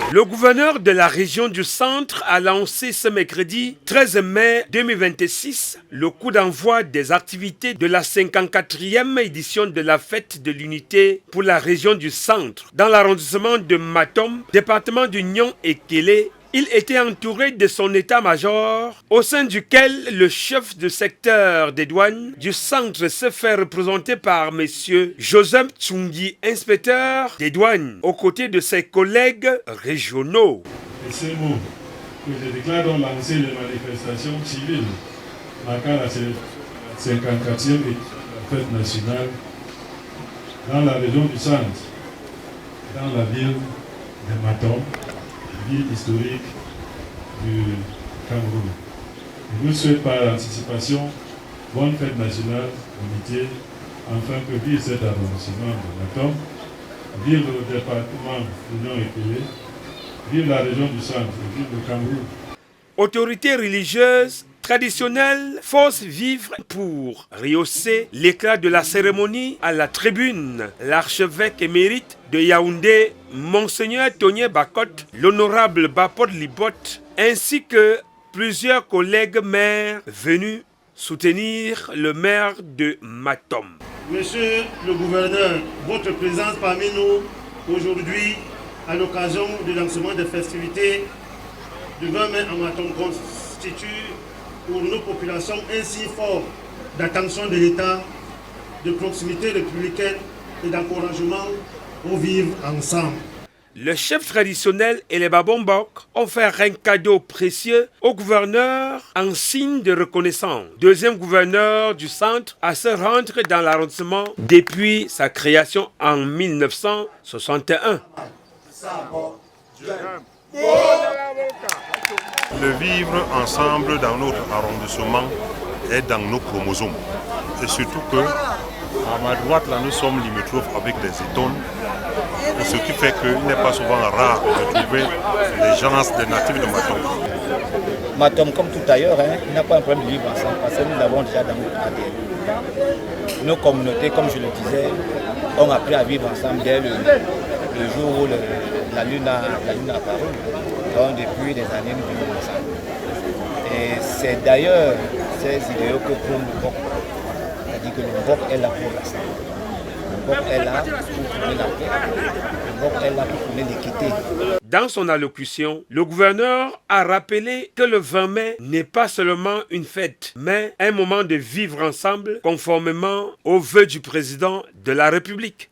Le gouverneur de la région du Centre a lancé ce mercredi 13 mai 2026 le coup d'envoi des activités de la 54e édition de la fête de l'unité pour la région du Centre. Dans l'arrondissement de Matom, département d'Union et Kélé, il était entouré de son état-major, au sein duquel le chef de secteur des douanes du centre se fait représenter par M. Joseph Tsungi, inspecteur des douanes, aux côtés de ses collègues régionaux. Et ces mots que je déclare donc lancer les manifestations civiles marquant la 54e fête nationale dans la région du Centre, dans la ville de Matom, ville historique du Cameroun. Je vous souhaite par anticipation bonne fête nationale, unité, afin que vive cet arrondissement de Matom, vive le département d'Union et Kélé, vive la région du Centre, vive le Cameroun. Autorités religieuses traditionnelles force vivre pour rehausser l'éclat de la cérémonie à la tribune. L'archevêque émérite de Yaoundé, Monseigneur Tony Bakot, l'honorable Bapot Libot, ainsi que plusieurs collègues maires venus soutenir le maire de Matom. Monsieur le gouverneur, votre présence parmi nous aujourd'hui à l'occasion du lancement des festivités du 20 mai à Matom constitue pour nos populations un signe fort d'attention de l'État, de proximité républicaine et d'encouragement au vivre ensemble. Le chef traditionnel et les Babombok ont fait un cadeau précieux au gouverneur en signe de reconnaissance. Deuxième gouverneur du centre à se rendre dans l'arrondissement depuis sa création en 1961. Le vivre ensemble dans notre arrondissement est dans nos chromosomes. Et surtout que, à ma droite, là, nous sommes limitrophes avec des étones. Ce qui fait qu'il n'est pas souvent rare de trouver les gens des natifs de Matom. Matom, comme tout ailleurs, il n'a pas un problème de vivre ensemble parce que nous l'avons déjà dans notre ADN. Nos communautés, comme je le disais, ont appris à vivre ensemble dès le jour où la lune a apparu, donc depuis les années 1900. Et c'est d'ailleurs ces idéaux que prône le BOC. C'est-à-dire que le BOC est là pour la santé. Le BOC est là pour prôner la paix. Le BOC est là pour prôner l'équité. Dans son allocution, le gouverneur a rappelé que le 20 mai n'est pas seulement une fête, mais un moment de vivre ensemble conformément aux vœux du président de la République.